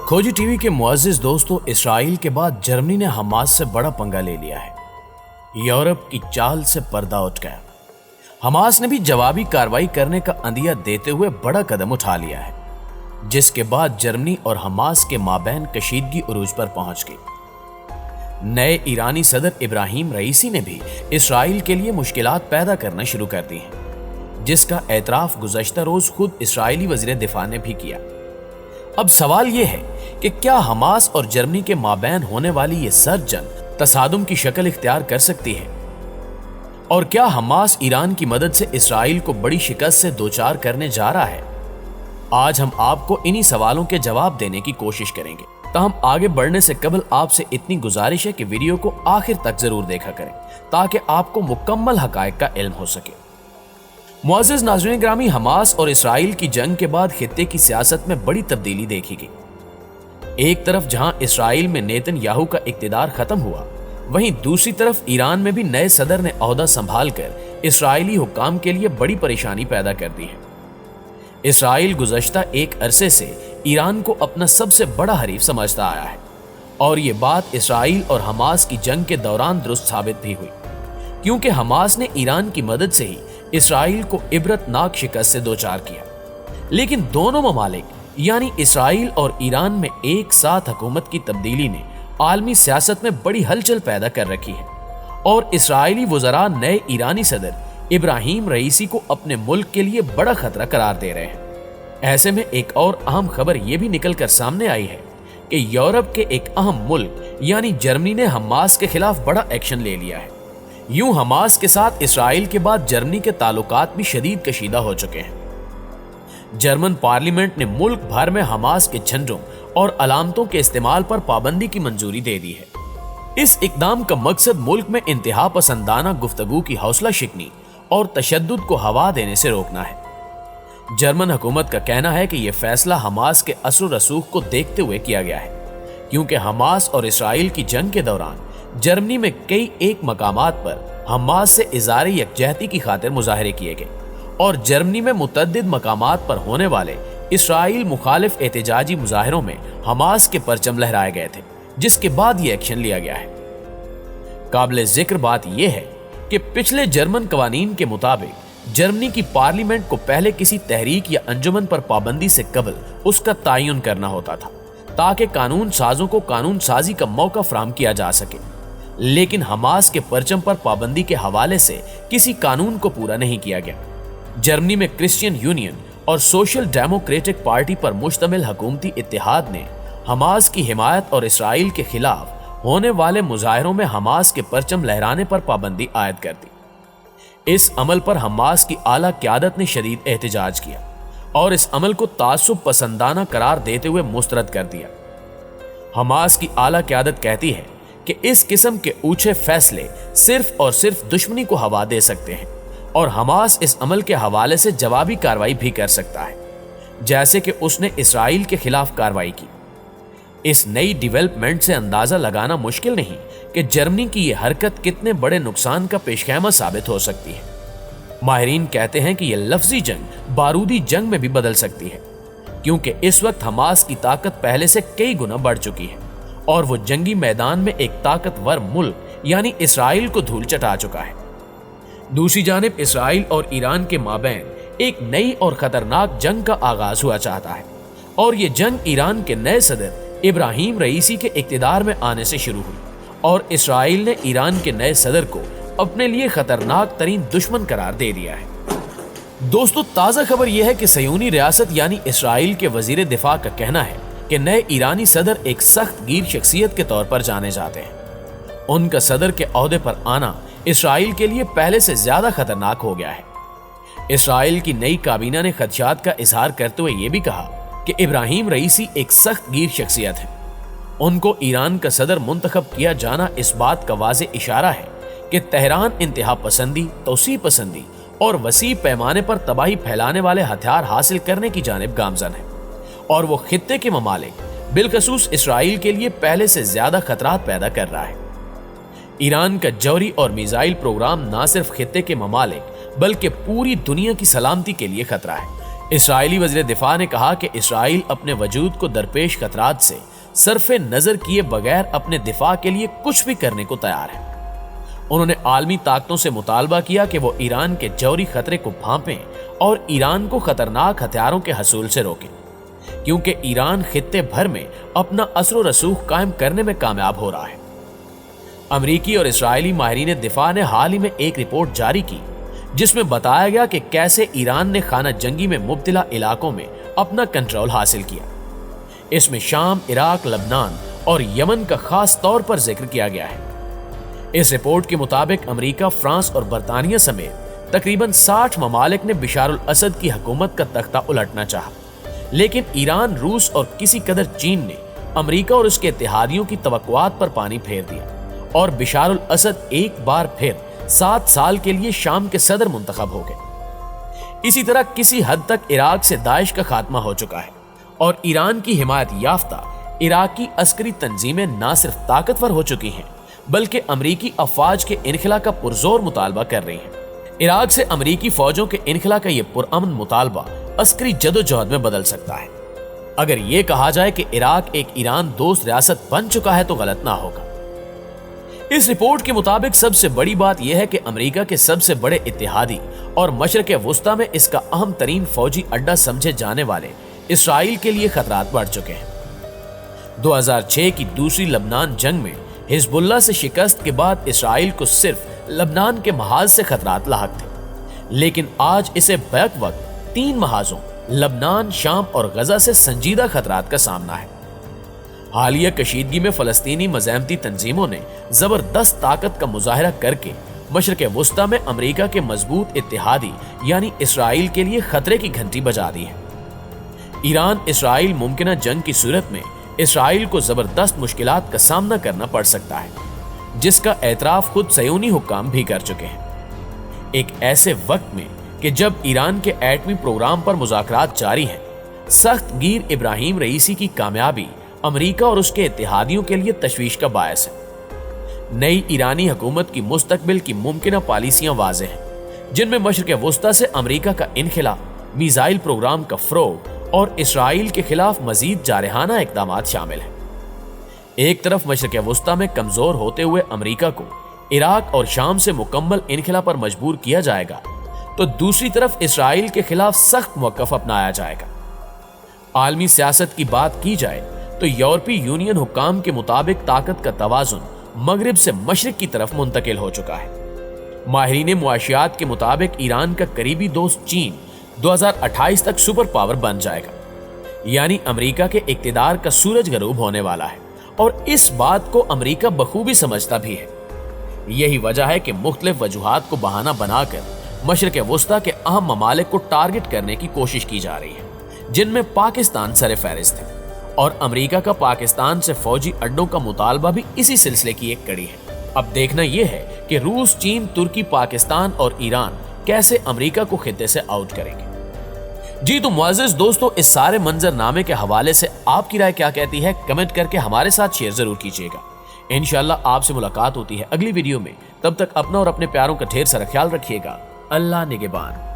खोजी टीवी के मुअज़्ज़िज़ दोस्तों, इसराइल के बाद जर्मनी ने हमास से बड़ा पंगा ले लिया है। यूरोप की चाल से पर्दा उठ गया। हमास ने भी जवाबी कार्रवाई करने का अंदिया देते हुए बड़ा कदम उठा लिया है, जिसके बाद जर्मनी और हमास के माबैन कशीदगी उरूज पर पहुंच गई। नए ईरानी सदर इब्राहिम रईसी ने भी इसराइल के लिए मुश्किलात पैदा करना शुरू कर दी हैं, जिसका एतराफ गुज़श्ता रोज खुद इसराइली वज़ीर दिफा ने भी किया। अब सवाल यह है कि क्या हमास और जर्मनी के माबैन होने वाली ये सर्द जंग तसादुम की शक्ल इख्तियार कर सकती है, और क्या हमास ईरान की मदद से इसराइल को बड़ी शिकस्त से दोचार करने जा रहा है? आज हम आपको इन्हीं सवालों के जवाब देने की कोशिश करेंगे। ताहम आगे बढ़ने से कबल आपसे इतनी गुजारिश है कि वीडियो को आखिर तक जरूर देखा करें, ताकि आपको मुकम्मल हकायक का इल्म हो सके। मुअज़्ज़िज़ नाज़रीन ग्रामी, हमास और इसराइल की जंग के बाद खित्ते की सियासत में बड़ी तब्दीली देखी गई। एक तरफ जहां इसराइल में नेतन्याहू का इक़्तिदार खत्म हुआ, वहीं दूसरी तरफ ईरान में भी नए सदर ने ओहदा संभाल कर इसराइली हुक्काम के लिए बड़ी परेशानी पैदा कर दी है। इसराइल गुज़श्ता एक अरसे से ईरान को अपना सबसे बड़ा हरीफ समझता आया है, और ये बात इसराइल और हमास की जंग के दौरान दुरुस्त साबित भी हुई, क्योंकि हमास ने ईरान की मदद से ही इसराइल को इबरतनाक शिकस्त से दोचार किया। लेकिन दोनों ममालिक यानी इसराइल और ईरान में एक साथ हुकूमत की तब्दीली ने आलमी सियासत में बड़ी हलचल पैदा कर रखी है, और इसराइली वज़रा नए ईरानी सदर इब्राहिम रईसी को अपने मुल्क के लिए बड़ा खतरा करार दे रहे हैं। ऐसे में एक और अहम खबर यह भी निकल कर सामने आई है कि यूरोप के एक अहम मुल्क यानी जर्मनी ने हमास के खिलाफ बड़ा एक्शन ले लिया है। यूं हमास के साथ इसराइल के बाद जर्मनी के ताल्लुकात भी शदीद कशीदा हो चुके हैं। जर्मन पार्लियामेंट ने मुल्क भर में हमास के झंडों और अलामतों के इस्तेमाल पर पाबंदी की मंजूरी दे दी है। इस इकदाम का मकसद मुल्क में इंतहा पसंदाना गुफ्तगू की हौसला शिकनी और तशद्दुद को हवा देने से रोकना है। जर्मन हुकूमत का कहना है कि यह फैसला हमास के असर रसूख को देखते हुए किया गया है, क्योंकि हमास और इसराइल की जंग के दौरान जर्मनी में कई एक मकामात पर हमास से इज़ारे यकजहती की खातिर मुजाहरे किए गए, और जर्मनी में मुतअद्दिद मकामात पर होने वाले इसराइल मुखालिफ एहतजाजी मुजाहरों में हमास के परचम लहराए गए थे, जिसके बाद ये एक्शन लिया गया है। काबिल जिक्र बात यह है कि पिछले जर्मन कवानीन के मुताबिक जर्मनी की पार्लियामेंट को पहले किसी तहरीक या अंजुमन पर पाबंदी से कबल उसका तायुन करना होता था, ताकि कानून साजों को कानून साजी का मौका फराहम किया जा सके। लेकिन हमास के परचम पर पाबंदी के हवाले से किसी कानून को पूरा नहीं किया गया। जर्मनी में क्रिश्चियन यूनियन और सोशल डेमोक्रेटिक पार्टी पर मुश्तमिल हुकूमती इत्तेहाद ने हमास की हिमायत और इसराइल के खिलाफ होने वाले मुजाहरों में हमास के परचम लहराने पर पाबंदी आयद कर दी। इस अमल पर हमास की आला क़यादत ने शदीद एहतजाज किया और इस अमल को तासुब पसंदाना करार देते हुए मुस्तरद कर दिया। हमास की आला क़यादत कहती है कि इस किस्म के ऊंचे फैसले सिर्फ और सिर्फ दुश्मनी को हवा दे सकते हैं, और हमास इस अमल के हवाले से जवाबी कार्रवाई भी कर सकता है, जैसे कि उसने इसराइल के खिलाफ कार्रवाई की। इस नई डेवलपमेंट से अंदाजा लगाना मुश्किल नहीं कि जर्मनी की यह हरकत कितने बड़े नुकसान का पेशखैमा साबित हो सकती है। माहिरीन कहते हैं कि यह लफ्जी जंग बारूदी जंग में भी बदल सकती है, क्योंकि इस वक्त हमास की ताकत पहले से कई गुना बढ़ चुकी है, और वो जंगी मैदान में एक ताकतवर मुल्क यानी इसराइल को धूल चटा चुका है। दूसरी जानिब इसराइल और ईरान के माबैन एक नई और खतरनाक जंग का आगाज हुआ चाहता है, और ये जंग ईरान के नए सदर इब्राहिम रईसी के इक़्तिदार में आने से शुरू हुई, और इसराइल ने ईरान के नए सदर को अपने लिए खतरनाक तरीन दुश्मन करार दे दिया है। दोस्तों, ताज़ा खबर यह है कि सयूनी रियासत यानी इसराइल के वजीर दिफा का कहना है कि नए ईरानी सदर एक सख्त गीर शख्सियत के तौर पर जाने जाते हैं। उनका सदर के ओहदे पर आना इसराइल के लिए पहले से ज्यादा खतरनाक हो गया है। इसराइल की नई काबीना ने खदशात का इजहार करते हुए यह भी कहा कि इब्राहिम रईसी एक सख्त गीर शख्सियत है। उनको ईरान का सदर मुंतखब किया जाना इस बात का वाज़े इशारा है कि तेहरान इंतहा पसंदी, तौसी पसंदी और वसी पैमाने पर तबाही फैलाने वाले हथियार हासिल करने की जानिब गामजन है, और वो खित्ते के ममालिक बिलखसूस इसराइल के लिए पहले से ज्यादा खतरात पैदा कर रहा है। ईरान का जौहरी और मिसाइल प्रोग्राम न सिर्फ खित्ते के ममालिक बल्कि पूरी दुनिया की सलामती के लिए खतरा है, اسرائیلی وزیر دفاع نے کہا کہ اسرائیل اپنے وجود کو درپیش خطرات سے صرف نظر کیے بغیر اپنے دفاع کے لیے کچھ بھی کرنے کو تیار ہے۔ انہوں نے عالمی طاقتوں سے مطالبہ کیا کہ وہ ایران کے جوہری خطرے کو بھانپیں اور ایران کو خطرناک ہتھیاروں کے حصول سے روکیں، کیونکہ ایران خطے بھر میں اپنا اثر و رسوخ قائم کرنے میں کامیاب ہو رہا ہے۔ امریکی اور اسرائیلی ماہرین دفاع نے حال ہی میں ایک رپورٹ جاری کی جس میں بتایا گیا کہ کیسے ایران نے خانہ جنگی میں مبتلا علاقوں میں اپنا کنٹرول حاصل کیا۔ اس میں شام، عراق، لبنان اور یمن کا خاص طور پر ذکر کیا گیا ہے۔ اس رپورٹ کے مطابق امریکہ، فرانس اور برطانیہ سمیت تقریباً 60 ممالک نے بشار الاسد کی حکومت کا تختہ الٹنا چاہا، لیکن ایران، روس اور کسی قدر چین نے امریکہ اور اس کے اتحادیوں کی توقعات پر پانی پھیر دیا اور بشار الاسد ایک بار پھر 7 سال کے لیے شام کے صدر منتخب ہو گئے۔ اسی طرح کسی حد تک عراق سے داعش کا خاتمہ ہو چکا ہے اور ایران کی حمایت یافتہ عراقی عسکری تنظیمیں نہ صرف طاقتور ہو چکی ہیں بلکہ امریکی افواج کے انخلا کا پرزور مطالبہ کر رہی ہیں۔ عراق سے امریکی فوجوں کے انخلا کا یہ پرامن مطالبہ عسکری جدوجہد میں بدل سکتا ہے۔ اگر یہ کہا جائے کہ عراق ایک ایران دوست ریاست بن چکا ہے تو غلط نہ ہوگا۔ اس رپورٹ کے مطابق سب سے بڑی بات یہ ہے کہ امریکہ کے سب سے بڑے اتحادی اور مشرق وسطیٰ میں اس کا اہم ترین فوجی اڈا سمجھے جانے والے اسرائیل کے لیے خطرات بڑھ چکے ہیں۔ 2006 کی دوسری لبنان جنگ میں حزب اللہ سے شکست کے بعد اسرائیل کو صرف لبنان کے محاذ سے خطرات لاحق تھے، لیکن آج اسے بیک وقت 3 محاذوں لبنان، شام اور غزہ سے سنجیدہ خطرات کا سامنا ہے۔ حالیہ کشیدگی میں فلسطینی مزاحمتی تنظیموں نے زبردست طاقت کا مظاہرہ کر کے مشرق وسطیٰ میں امریکہ کے مضبوط اتحادی یعنی اسرائیل کے لیے خطرے کی گھنٹی بجا دی ہے۔ ایران اسرائیل ممکنہ جنگ کی صورت میں اسرائیل کو زبردست مشکلات کا سامنا کرنا پڑ سکتا ہے، جس کا اعتراف خود صہیونی حکام بھی کر چکے ہیں۔ ایک ایسے وقت میں کہ جب ایران کے ایٹمی پروگرام پر مذاکرات جاری ہیں، سخت گیر ابراہیم رئیسی کی کامیابی امریکہ اور اس کے اتحادیوں کے لیے تشویش کا باعث ہے۔ نئی ایرانی حکومت کی مستقبل کی ممکنہ پالیسیاں واضح ہیں، جن میں مشرق وسطیٰ سے امریکہ کا انخلا، میزائل پروگرام کا فروغ اور اسرائیل کے خلاف مزید جارحانہ اقدامات شامل ہیں۔ ایک طرف مشرق وسطیٰ میں کمزور ہوتے ہوئے امریکہ کو عراق اور شام سے مکمل انخلا پر مجبور کیا جائے گا، تو دوسری طرف اسرائیل کے خلاف سخت موقف اپنایا جائے گا۔ عالمی سیاست کی بات کی جائے تو یورپی یونین حکام کے مطابق طاقت کا توازن مغرب سے مشرق کی طرف منتقل ہو چکا ہے۔ ماہرین معاشیات کے مطابق ایران کا قریبی دوست چین 2028 تک سپر پاور بن جائے گا، یعنی امریکہ کے اقتدار کا سورج غروب ہونے والا ہے، اور اس بات کو امریکہ بخوبی سمجھتا بھی ہے۔ یہی وجہ ہے کہ مختلف وجوہات کو بہانہ بنا کر مشرق وسطیٰ کے اہم ممالک کو ٹارگٹ کرنے کی کوشش کی جا رہی ہے، جن میں پاکستان سر فہرست ہے، اور امریکہ کا پاکستان سے فوجی اڈوں کا مطالبہ بھی اسی سلسلے کی ایک کڑی ہے۔ اب دیکھنا یہ ہے کہ روس، چین، ترکی، پاکستان اور ایران کیسے امریکہ کو خطے سے آؤٹ کریں گے۔ جی تو معزز دوستو، اس سارے منظرنامے کے حوالے سے آپ کی رائے کیا کہتی ہے؟ کمنٹ کر کے ہمارے ساتھ شیئر ضرور کیجیے گا۔ انشاءاللہ آپ سے ملاقات ہوتی ہے اگلی ویڈیو میں، تب تک اپنا اور اپنے پیاروں کا ڈھیر سارا خیال رکھیے گا۔ اللہ نگہبان۔